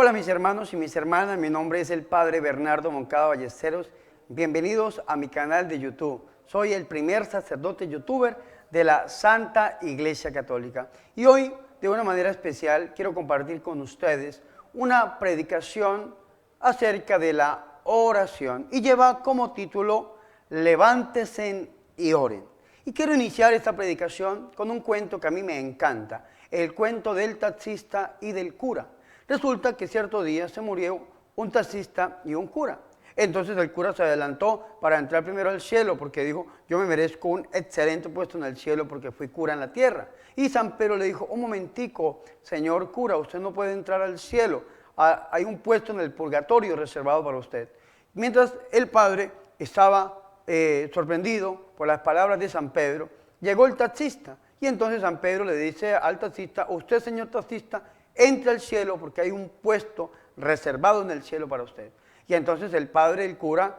Hola mis hermanos y mis hermanas, mi nombre es el Padre Bernardo Moncada Ballesteros. Bienvenidos a mi canal de YouTube. Soy el primer sacerdote youtuber de la Santa Iglesia Católica. Y hoy, de una manera especial, quiero compartir con ustedes una predicación acerca de la oración. Y lleva como título, Levántense y oren. Y quiero iniciar esta predicación con un cuento que a mí me encanta, el cuento del taxista y del cura. Resulta que cierto día se murió un taxista y un cura. Entonces el cura se adelantó para entrar primero al cielo porque dijo, yo me merezco un excelente puesto en el cielo porque fui cura en la tierra. Y San Pedro le dijo, un momentico, señor cura, usted no puede entrar al cielo. Hay un puesto en el purgatorio reservado para usted. Mientras el padre estaba sorprendido por las palabras de San Pedro, llegó el taxista. Y entonces San Pedro le dice al taxista, usted señor taxista, entre al cielo porque hay un puesto reservado en el cielo para usted. Y entonces el padre, el cura,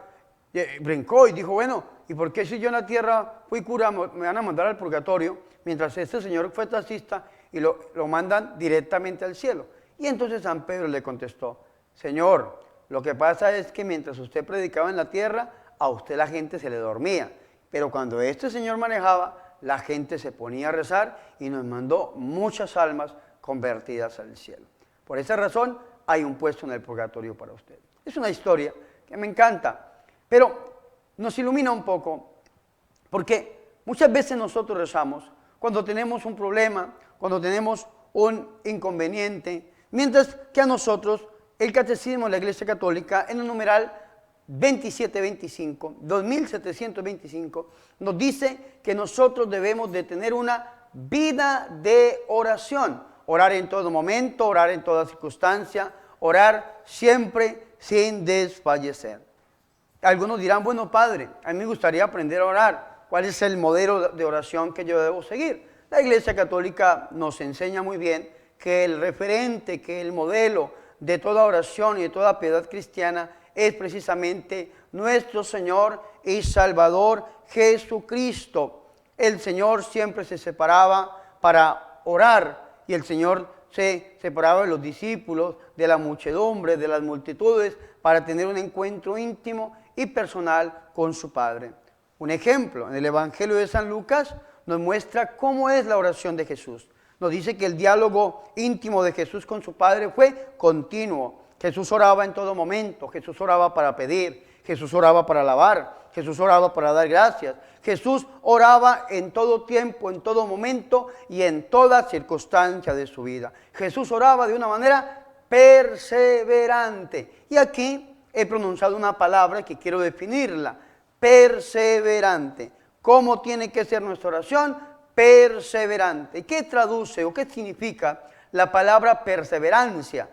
brincó y dijo, bueno, ¿y por qué si yo en la tierra fui cura me van a mandar al purgatorio mientras este señor fue taxista y lo mandan directamente al cielo? Y entonces San Pedro le contestó, señor, lo que pasa es que mientras usted predicaba en la tierra, a usted la gente se le dormía, pero cuando este señor manejaba, la gente se ponía a rezar y nos mandó muchas almas convertidas al cielo. Por esa razón hay un puesto en el purgatorio para usted. Es una historia que me encanta, pero nos ilumina un poco, porque muchas veces nosotros rezamos cuando tenemos un problema, cuando tenemos un inconveniente, mientras que a nosotros el Catecismo de la Iglesia Católica en el numeral 2725 nos dice que nosotros debemos de tener una vida de oración. Orar en todo momento, orar en toda circunstancia, orar siempre sin desfallecer. Algunos dirán, bueno padre, a mí me gustaría aprender a orar. ¿Cuál es el modelo de oración que yo debo seguir? La Iglesia Católica nos enseña muy bien que el referente, que el modelo de toda oración y de toda piedad cristiana es precisamente nuestro Señor y Salvador Jesucristo. El Señor siempre se separaba para orar y el Señor se separaba de los discípulos, de la muchedumbre, de las multitudes, para tener un encuentro íntimo y personal con su Padre. Un ejemplo, en el Evangelio de San Lucas nos muestra cómo es la oración de Jesús. Nos dice que el diálogo íntimo de Jesús con su Padre fue continuo. Jesús oraba en todo momento, Jesús oraba para pedir, Jesús oraba para alabar, Jesús oraba para dar gracias. Jesús oraba en todo tiempo, en todo momento y en toda circunstancia de su vida. Jesús oraba de una manera perseverante. Y aquí he pronunciado una palabra que quiero definirla, perseverante. ¿Cómo tiene que ser nuestra oración? Perseverante. ¿Qué traduce o qué significa la palabra perseverancia?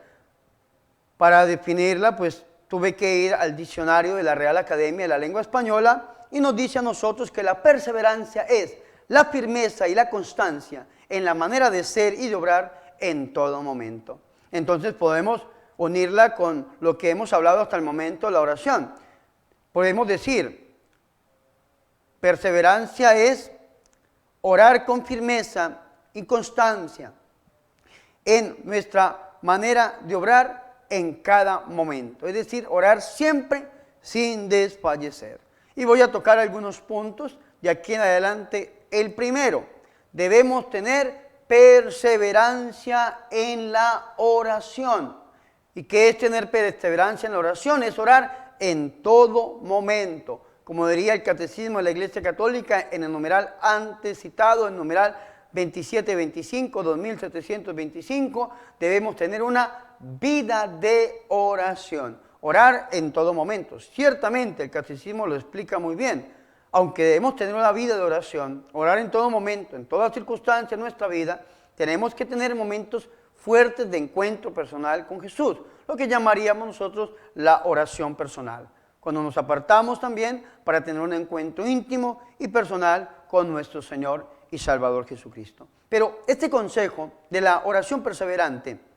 Para definirla, pues tuve que ir al diccionario de la Real Academia de la Lengua Española y nos dice a nosotros que la perseverancia es la firmeza y la constancia en la manera de ser y de obrar en todo momento. Entonces podemos unirla con lo que hemos hablado hasta el momento, la oración. Podemos decir, perseverancia es orar con firmeza y constancia en nuestra manera de obrar en cada momento, es decir, orar siempre sin desfallecer. Y voy a tocar algunos puntos de aquí en adelante. El primero, debemos tener perseverancia en la oración. ¿Y qué es tener perseverancia en la oración? Es orar en todo momento. Como diría el Catecismo de la Iglesia Católica en el numeral antes citado, el numeral 2725, debemos tener una vida de oración, orar en todo momento. Ciertamente el Catecismo lo explica muy bien, aunque debemos tener una vida de oración, orar en todo momento, en toda circunstancia de nuestra vida, tenemos que tener momentos fuertes de encuentro personal con Jesús, lo que llamaríamos nosotros la oración personal, cuando nos apartamos también para tener un encuentro íntimo y personal con nuestro Señor y Salvador Jesucristo. Pero este consejo de la oración perseverante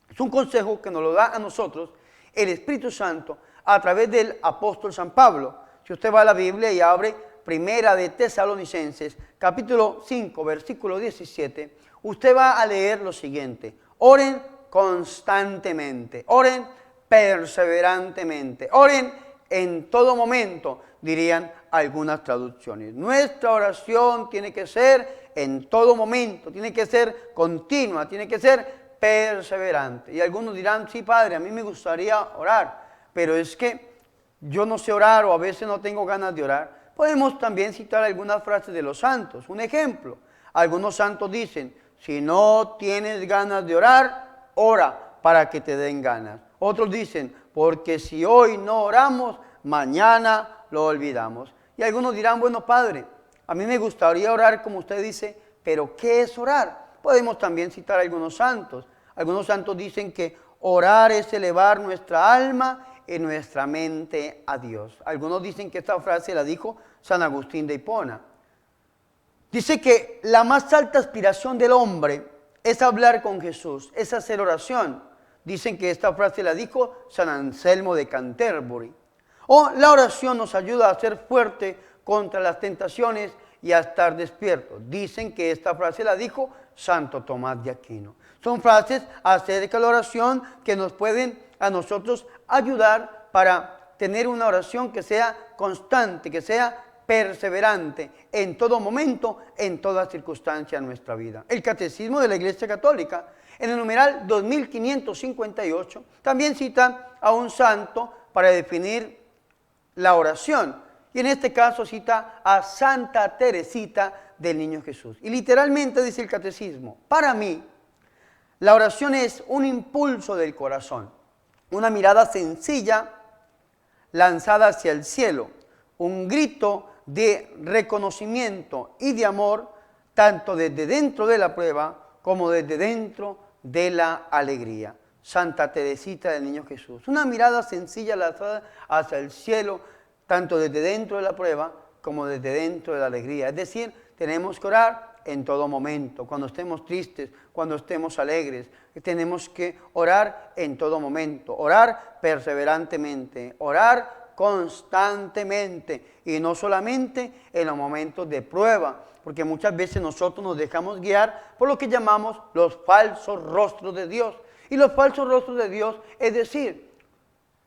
es un consejo que nos lo da a nosotros el Espíritu Santo a través del apóstol San Pablo. Si usted va a la Biblia y abre Primera de Tesalonicenses, capítulo 5, versículo 17, usted va a leer lo siguiente: oren constantemente, oren perseverantemente, oren en todo momento, dirían algunas traducciones. Nuestra oración tiene que ser en todo momento, tiene que ser continua, tiene que ser perseverante. Y algunos dirán, sí, padre, a mí me gustaría orar, pero es que yo no sé orar o a veces no tengo ganas de orar. Podemos también citar algunas frases de los santos. Un ejemplo, algunos santos dicen, si no tienes ganas de orar, ora para que te den ganas. Otros dicen, porque si hoy no oramos, mañana lo olvidamos. Y algunos dirán, bueno, padre, a mí me gustaría orar como usted dice, pero ¿qué es orar? Podemos también citar a algunos santos. Algunos santos dicen que orar es elevar nuestra alma y nuestra mente a Dios. Algunos dicen que esta frase la dijo San Agustín de Hipona. Dice que la más alta aspiración del hombre es hablar con Jesús, es hacer oración. Dicen que esta frase la dijo San Anselmo de Canterbury. O la oración nos ayuda a ser fuerte contra las tentaciones y a estar despiertos. Dicen que esta frase la dijo Santo Tomás de Aquino. Son frases acerca de la oración que nos pueden a nosotros ayudar para tener una oración que sea constante, que sea perseverante en todo momento, en toda circunstancia de nuestra vida. El Catecismo de la Iglesia Católica, en el numeral 2558, también cita a un santo para definir la oración. Y en este caso cita a Santa Teresita del Niño Jesús. Y literalmente dice el Catecismo, para mí, la oración es un impulso del corazón, una mirada sencilla lanzada hacia el cielo, un grito de reconocimiento y de amor, tanto desde dentro de la prueba como desde dentro de la alegría. Santa Teresita del Niño Jesús, una mirada sencilla lanzada hacia el cielo, tanto desde dentro de la prueba como desde dentro de la alegría. Es decir, tenemos que orar en todo momento, cuando estemos tristes, cuando estemos alegres. Tenemos que orar en todo momento, orar perseverantemente, orar constantemente y no solamente en los momentos de prueba, porque muchas veces nosotros nos dejamos guiar por lo que llamamos los falsos rostros de Dios. Y los falsos rostros de Dios, es decir,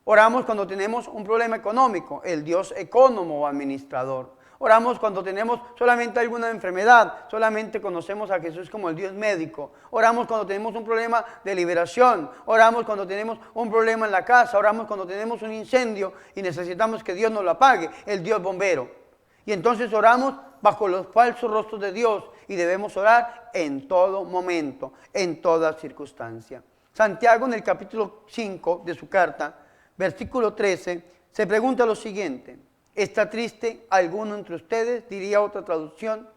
oramos cuando tenemos un problema económico, el Dios economo o administrador. Oramos cuando tenemos solamente alguna enfermedad, solamente conocemos a Jesús como el Dios médico. Oramos cuando tenemos un problema de liberación, oramos cuando tenemos un problema en la casa, oramos cuando tenemos un incendio y necesitamos que Dios nos lo apague, el Dios bombero. Y entonces oramos bajo los falsos rostros de Dios y debemos orar en todo momento, en toda circunstancia. Santiago en el capítulo 5 de su carta, versículo 13, se pregunta lo siguiente: ¿está triste alguno entre ustedes? Diría otra traducción.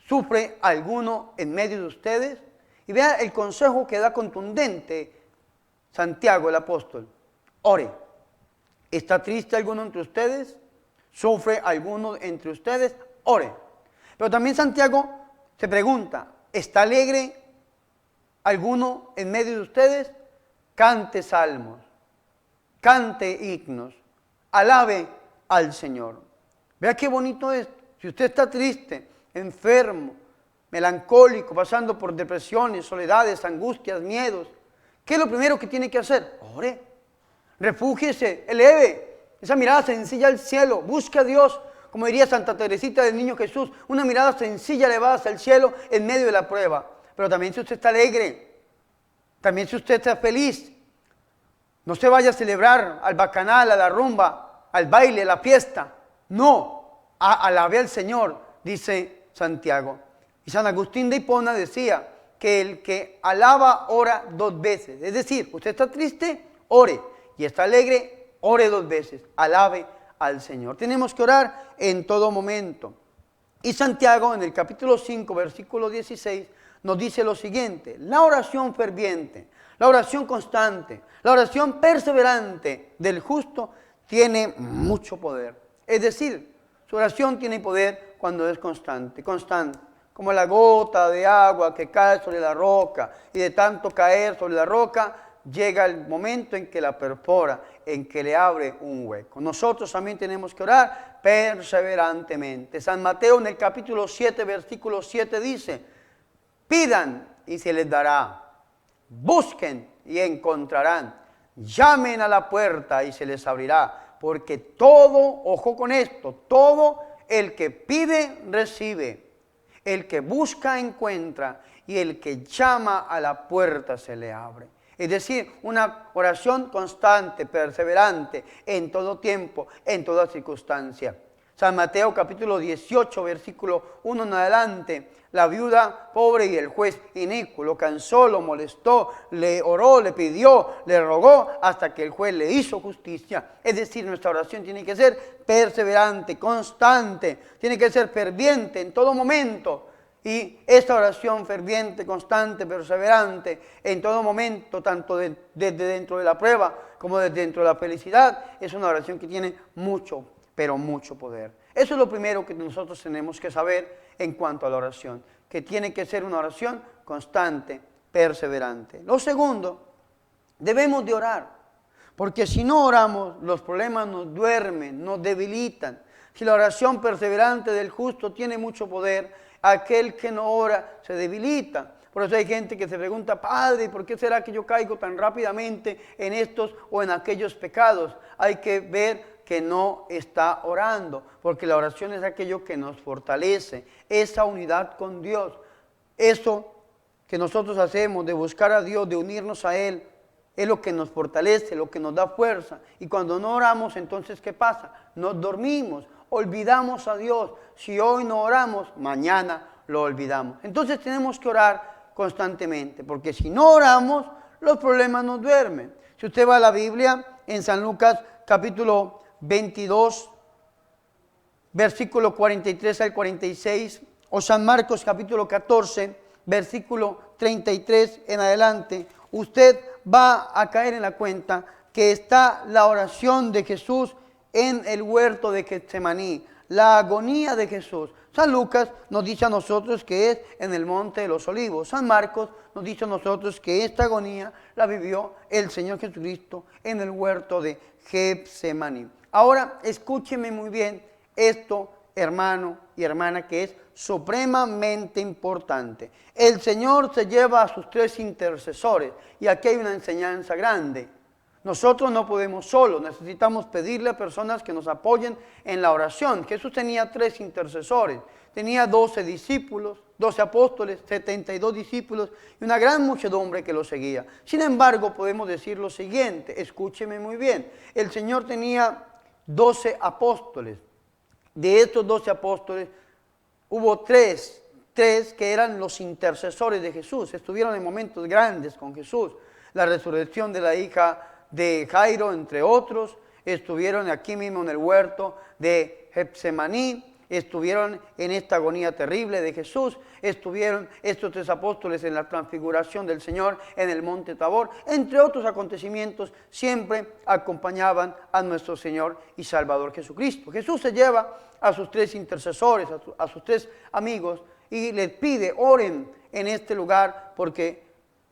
¿Sufre alguno en medio de ustedes? Y vea el consejo que da contundente Santiago el apóstol. Ore. ¿Está triste alguno entre ustedes? ¿Sufre alguno entre ustedes? Ore. Pero también Santiago se pregunta, ¿está alegre alguno en medio de ustedes? Cante salmos, cante himnos, alabe al Señor. Vea qué bonito es. Si usted está triste, enfermo, melancólico, pasando por depresiones, soledades, angustias, miedos, ¿qué es lo primero que tiene que hacer? Ore, refúgiese, eleve esa mirada sencilla al cielo, busque a Dios, como diría Santa Teresita del Niño Jesús, una mirada sencilla elevada hacia el cielo en medio de la prueba. Pero también si usted está alegre, también si usted está feliz, no se vaya a celebrar al bacanal, a la rumba, al baile, a la fiesta. No, alabe al Señor, dice Santiago. Y San Agustín de Hipona decía que el que alaba ora 2 veces. Es decir, usted está triste, ore. Y está alegre, ore 2 veces. Alabe al Señor. Tenemos que orar en todo momento. Y Santiago en el capítulo 5, versículo 16, nos dice lo siguiente: la oración ferviente, la oración constante, la oración perseverante del justo tiene mucho poder. Es decir, su oración tiene poder cuando es constante, como la gota de agua que cae sobre la roca y de tanto caer sobre la roca llega el momento en que la perfora, en que le abre un hueco. Nosotros también tenemos que orar perseverantemente. San Mateo en el capítulo 7, versículo 7 dice: pidan y se les dará, busquen y encontrarán, llamen a la puerta y se les abrirá, porque todo, ojo con esto, todo el que pide recibe, el que busca encuentra y el que llama a la puerta se le abre. Es decir, una oración constante, perseverante, en todo tiempo, en toda circunstancia. San Mateo capítulo 18, versículo 1 en adelante. La viuda pobre y el juez inicuo lo cansó, lo molestó, le oró, le pidió, le rogó, hasta que el juez le hizo justicia. Es decir, nuestra oración tiene que ser perseverante, constante, tiene que ser ferviente en todo momento. Y esta oración ferviente, constante, perseverante, en todo momento, tanto desde dentro de la prueba como desde dentro de la felicidad, es una oración que tiene mucho, pero mucho poder. Eso es lo primero que nosotros tenemos que saber en cuanto a la oración, que tiene que ser una oración constante, perseverante. Lo segundo, debemos de orar, porque si no oramos, los problemas nos duermen, nos debilitan. Si la oración perseverante del justo tiene mucho poder, aquel que no ora se debilita. Por eso hay gente que se pregunta, Padre, ¿por qué será que yo caigo tan rápidamente en estos o en aquellos pecados? Hay que ver que no está orando, porque la oración es aquello que nos fortalece, esa unidad con Dios. Eso que nosotros hacemos de buscar a Dios, de unirnos a Él, es lo que nos fortalece, lo que nos da fuerza. Y cuando no oramos, entonces, ¿qué pasa? Nos dormimos, olvidamos a Dios. Si hoy no oramos, mañana lo olvidamos. Entonces tenemos que orar constantemente, porque si no oramos, los problemas nos duermen. Si usted va a la Biblia, en San Lucas capítulo 22, versículo 43 al 46, o San Marcos capítulo 14, versículo 33 en adelante, usted va a caer en la cuenta que está la oración de Jesús en el huerto de Getsemaní, la agonía de Jesús. San Lucas nos dice a nosotros que es en el monte de los olivos. San Marcos nos dice a nosotros que esta agonía la vivió el Señor Jesucristo en el huerto de Getsemaní. Ahora, escúcheme muy bien esto, hermano y hermana, que es supremamente importante. El Señor se lleva a sus 3 intercesores, y aquí hay una enseñanza grande. Nosotros no podemos solos, necesitamos pedirle a personas que nos apoyen en la oración. Jesús tenía 3 intercesores, tenía 12 discípulos, 12 apóstoles, 72 discípulos y una gran muchedumbre que lo seguía. Sin embargo, podemos decir lo siguiente, escúcheme muy bien, el Señor tenía 12 apóstoles. De estos 12 apóstoles hubo 3 que eran los intercesores de Jesús, estuvieron en momentos grandes con Jesús. La resurrección de la hija de Jairo, entre otros, estuvieron aquí mismo en el huerto de Getsemaní, estuvieron en esta agonía terrible de Jesús, estuvieron estos 3 apóstoles en la transfiguración del Señor en el monte Tabor, entre otros acontecimientos, siempre acompañaban a nuestro Señor y Salvador Jesucristo. Jesús se lleva a sus 3 intercesores, a sus 3 amigos, y les pide, oren en este lugar, porque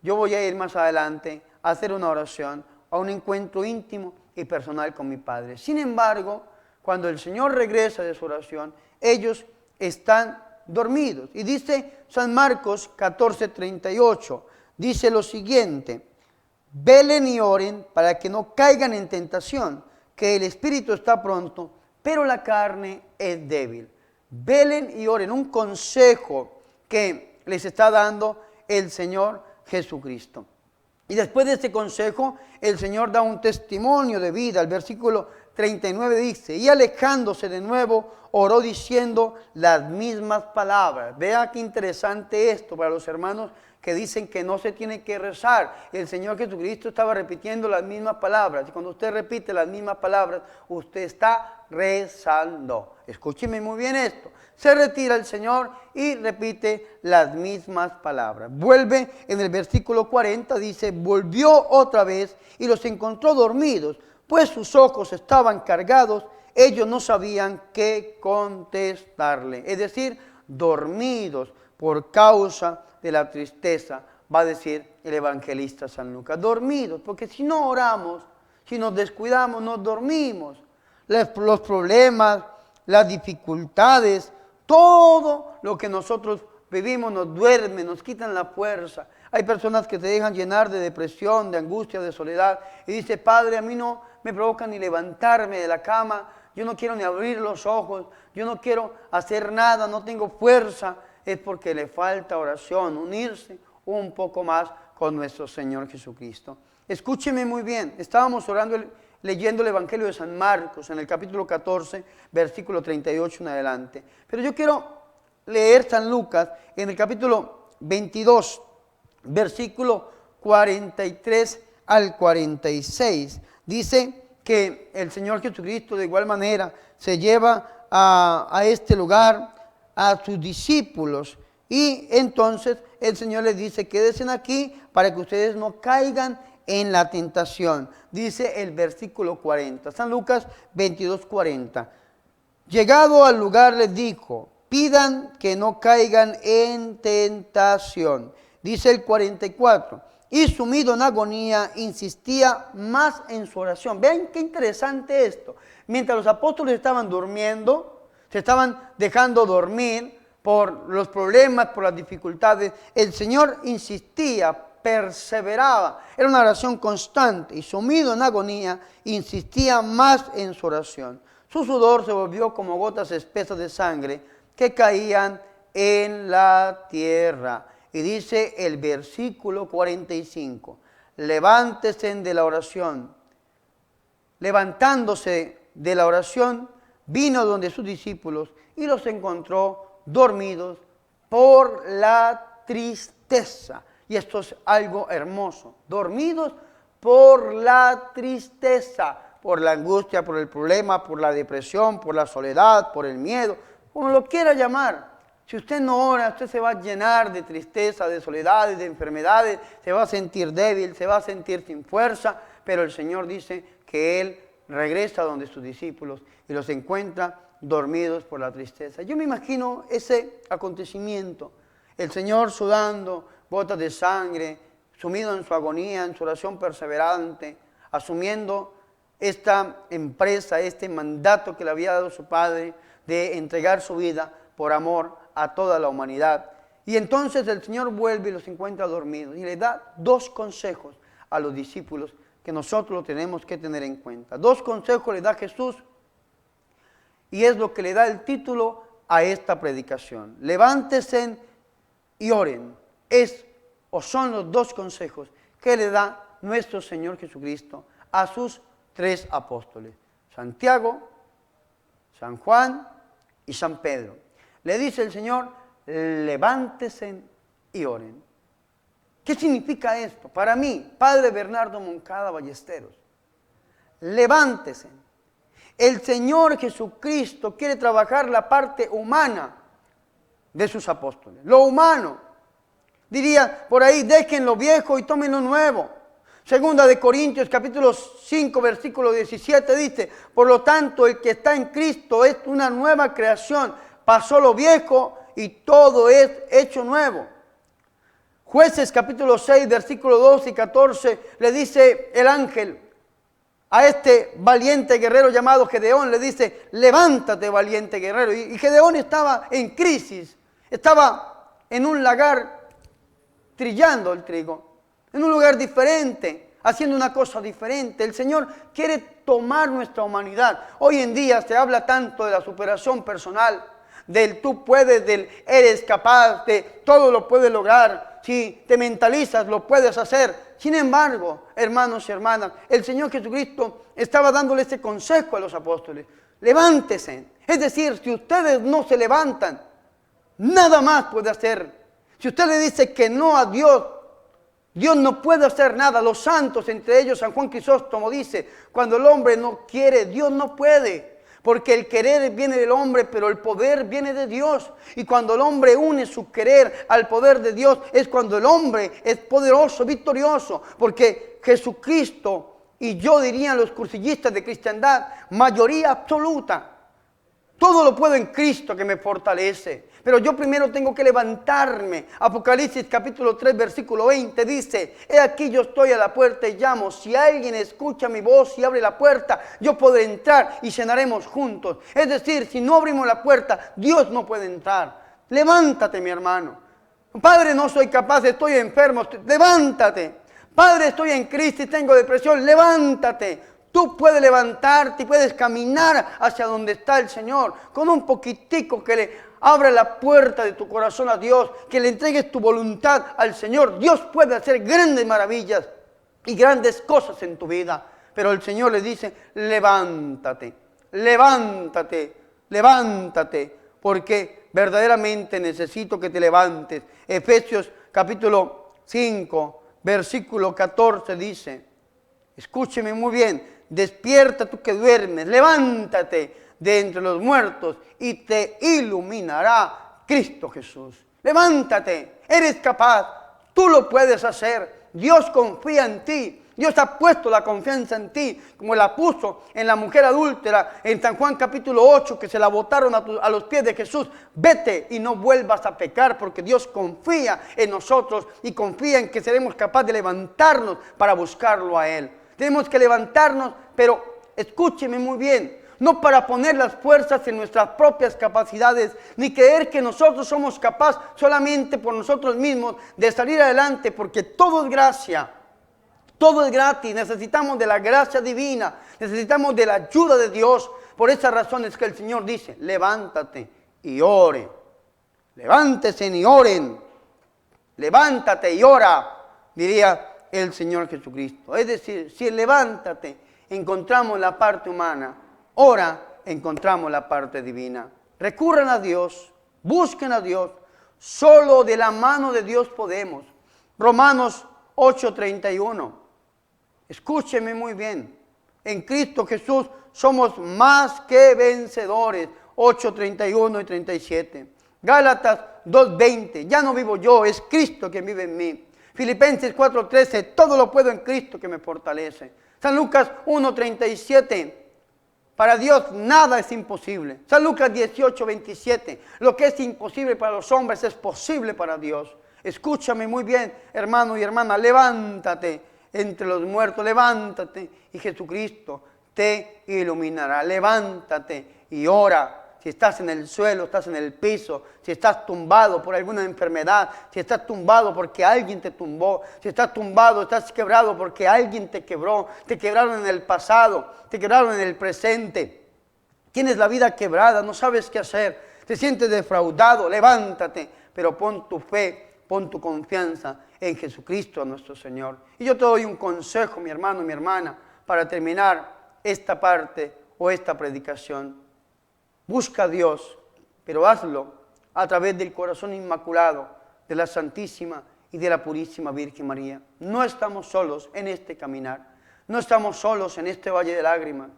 yo voy a ir más adelante a hacer una oración, a un encuentro íntimo y personal con mi Padre. Sin embargo, cuando el Señor regresa de su oración, ellos están dormidos. Y dice San Marcos 14:38, dice lo siguiente, velen y oren para que no caigan en tentación, que el espíritu está pronto, pero la carne es débil. Velen y oren, un consejo que les está dando el Señor Jesucristo. Y después de este consejo, el Señor da un testimonio de vida. El versículo 39 dice, y alejándose de nuevo, oró diciendo las mismas palabras. Vea qué interesante esto para los hermanos que dicen que no se tiene que rezar. El Señor Jesucristo estaba repitiendo las mismas palabras. Y cuando usted repite las mismas palabras, usted está rezando. Escúcheme muy bien esto. Se retira el Señor y repite las mismas palabras. Vuelve en el versículo 40, dice, volvió otra vez y los encontró dormidos, pues sus ojos estaban cargados, ellos no sabían qué contestarle. Es decir, dormidos por causa de la tristeza, va a decir el evangelista San Lucas. Dormidos, porque si no oramos, si nos descuidamos, nos dormimos. Los problemas, las dificultades, todo lo que nosotros vivimos nos duermen, nos quitan la fuerza. Hay personas que te dejan llenar de depresión, de angustia, de soledad. Y dice, Padre, a mí no me provoca ni levantarme de la cama. Yo no quiero ni abrir los ojos. Yo no quiero hacer nada, no tengo fuerza. Es porque le falta oración, unirse un poco más con nuestro Señor Jesucristo. Escúcheme muy bien. Estábamos leyendo el Evangelio de San Marcos en el capítulo 14, versículo 38 en adelante. Pero yo quiero leer San Lucas en el capítulo 22, versículo 43 al 46. Dice que el Señor Jesucristo de igual manera se lleva a este lugar a sus discípulos y entonces el Señor les dice, quédense aquí para que ustedes no caigan en la tentación. Dice el versículo 40, San Lucas 22, 40. Llegado al lugar les dijo, pidan que no caigan en tentación. Dice el 44, y sumido en agonía insistía más en su oración. Vean qué interesante esto. Mientras los apóstoles estaban durmiendo, se estaban dejando dormir por los problemas, por las dificultades, el Señor insistía, perseveraba. Era una oración constante y sumido en agonía insistía más en su oración. Su sudor se volvió como gotas espesas de sangre que caían en la tierra. Y dice el versículo 45, levántese de la oración. Levantándose de la oración, vino donde sus discípulos y los encontró dormidos por la tristeza. Y esto es algo hermoso, dormidos por la tristeza, por la angustia, por el problema, por la depresión, por la soledad, por el miedo, como lo quiera llamar. Si usted no ora, usted se va a llenar de tristeza, de soledades, de enfermedades, se va a sentir débil, se va a sentir sin fuerza, pero el Señor dice que Él regresa donde sus discípulos y los encuentra dormidos por la tristeza. Yo me imagino ese acontecimiento, el Señor sudando gotas de sangre, sumido en su agonía, en su oración perseverante, asumiendo esta empresa, este mandato que le había dado su Padre de entregar su vida por amor a toda la humanidad. Y entonces el Señor vuelve y los encuentra dormidos y le da dos consejos a los discípulos que nosotros lo tenemos que tener en cuenta. Dos consejos le da Jesús y es lo que le da el título a esta predicación. Levántese y oren. Son los dos consejos que le da nuestro Señor Jesucristo a sus tres apóstoles, Santiago, San Juan y San Pedro. Le dice el Señor, levántese y oren. ¿Qué significa esto? Para mí, Padre Bernardo Moncada Ballesteros, levántese. El Señor Jesucristo quiere trabajar la parte humana de sus apóstoles, lo humano. Diría por ahí, dejen lo viejo y tomen lo nuevo. Segunda de Corintios capítulo 5 versículo 17 dice, por lo tanto el que está en Cristo es una nueva creación. Pasó lo viejo y todo es hecho nuevo. Jueces capítulo 6 versículo 12 y 14 le dice el ángel a este valiente guerrero llamado Gedeón, le dice, levántate valiente guerrero. Y Gedeón estaba en crisis, estaba en un lagar trillando el trigo, en un lugar diferente, haciendo una cosa diferente. El Señor quiere tomar nuestra humanidad. Hoy en día se habla tanto de la superación personal, del tú puedes, del eres capaz, de todo lo puedes lograr. Si te mentalizas, lo puedes hacer. Sin embargo, hermanos y hermanas, el Señor Jesucristo estaba dándole este consejo a los apóstoles. Levántese. Es decir, si ustedes no se levantan, nada más puede hacer. Si usted le dice que no a Dios, Dios no puede hacer nada. Los santos, entre ellos San Juan Crisóstomo dice, cuando el hombre no quiere, Dios no puede. Porque el querer viene del hombre, pero el poder viene de Dios. Y cuando el hombre une su querer al poder de Dios, es cuando el hombre es poderoso, victorioso. Porque Jesucristo, y yo diría los cursillistas de cristiandad, mayoría absoluta. Todo lo puedo en Cristo que me fortalece. Pero yo primero tengo que levantarme. Apocalipsis capítulo 3 versículo 20 dice, he aquí yo estoy a la puerta y llamo. Si alguien escucha mi voz y abre la puerta, yo podré entrar y cenaremos juntos. Es decir, si no abrimos la puerta, Dios no puede entrar. Levántate, mi hermano. Padre, no soy capaz, estoy enfermo. Levántate. Padre, estoy en crisis, tengo depresión. Levántate. Tú puedes levantarte y puedes caminar hacia donde está el Señor. Con un poquitico que le abra la puerta de tu corazón a Dios, que le entregues tu voluntad al Señor. Dios puede hacer grandes maravillas y grandes cosas en tu vida. Pero el Señor le dice, levántate, levántate, levántate, porque verdaderamente necesito que te levantes. Efesios capítulo 5, versículo 14 dice, escúcheme muy bien, despierta tú que duermes, levántate de entre los muertos y te iluminará Cristo Jesús. Levántate, eres capaz, tú lo puedes hacer. Dios confía en ti. Dios ha puesto la confianza en ti, como la puso en la mujer adúltera en San Juan capítulo 8, que se la botaron a los pies de Jesús. Vete y no vuelvas a pecar, porque Dios confía en nosotros y confía en que seremos capaces de levantarnos para buscarlo a Él. Tenemos que levantarnos, pero escúcheme muy bien, no para poner las fuerzas en nuestras propias capacidades, ni creer que nosotros somos capaces solamente por nosotros mismos de salir adelante, porque todo es gracia. Todo es gratis, necesitamos de la gracia divina, necesitamos de la ayuda de Dios. Por esa razón es que el Señor dice, levántate y ore. Levántese y oren. Levántate y ora, diría el Señor Jesucristo. Es decir, si levántate, encontramos la parte humana. Ora, encontramos la parte divina. Recurran a Dios, busquen a Dios. Solo de la mano de Dios podemos. Romanos 8:31. Escúcheme muy bien. En Cristo Jesús somos más que vencedores. 8:31 y 37. Gálatas 2:20. Ya no vivo yo, es Cristo que vive en mí. Filipenses 4:13. Todo lo puedo en Cristo que me fortalece. San Lucas 1:37. Para Dios nada es imposible. San Lucas 18:27. Lo que es imposible para los hombres es posible para Dios. Escúchame muy bien, hermano y hermana. Levántate entre los muertos, levántate y Jesucristo te iluminará. Levántate y ora. Si estás en el suelo, estás en el piso, si estás tumbado por alguna enfermedad, si estás tumbado porque alguien te tumbó, si estás tumbado, estás quebrado porque alguien te quebró, te quebraron en el pasado, te quebraron en el presente. Tienes la vida quebrada, no sabes qué hacer, te sientes defraudado, levántate, pero pon tu fe, pon tu confianza en Jesucristo nuestro Señor. Y yo te doy un consejo, mi hermano, mi hermana, para terminar esta parte o esta predicación. Busca a Dios, pero hazlo a través del corazón inmaculado de la Santísima y de la Purísima Virgen María. No estamos solos en este caminar, no estamos solos en este valle de lágrimas.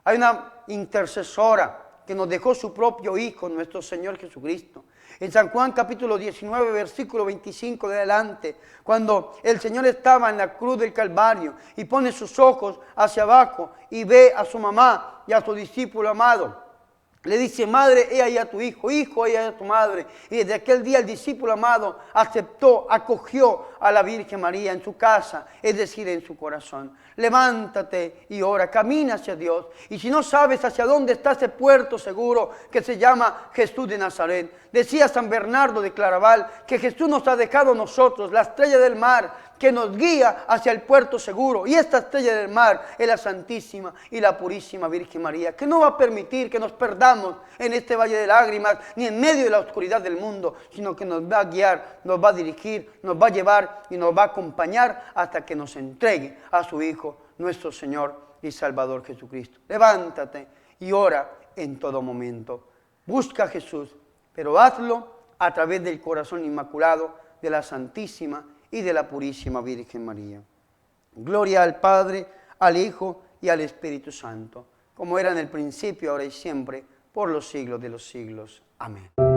Hay una intercesora que nos dejó su propio Hijo, nuestro Señor Jesucristo. En San Juan capítulo 19, versículo 25 de adelante, cuando el Señor estaba en la cruz del Calvario y pone sus ojos hacia abajo y ve a su mamá y a su discípulo amado, le dice, madre, he ahí a tu hijo, hijo, he ahí a tu madre. Y desde aquel día el discípulo amado aceptó, acogió a la Virgen María en su casa, es decir, en su corazón. Levántate y ora, camina hacia Dios. Y si no sabes hacia dónde está ese puerto seguro que se llama Jesús de Nazaret, decía San Bernardo de Claraval que Jesús nos ha dejado a nosotros, la estrella del mar, que nos guía hacia el puerto seguro. Y esta estrella del mar es la Santísima y la Purísima Virgen María, que no va a permitir que nos perdamos en este valle de lágrimas, ni en medio de la oscuridad del mundo, sino que nos va a guiar, nos va a dirigir, nos va a llevar y nos va a acompañar hasta que nos entregue a su Hijo, nuestro Señor y Salvador Jesucristo. Levántate y ora en todo momento. Busca a Jesús, pero hazlo a través del corazón inmaculado de la Santísima y de la Purísima Virgen María. Gloria al Padre, al Hijo y al Espíritu Santo, como era en el principio, ahora y siempre, por los siglos de los siglos. Amén.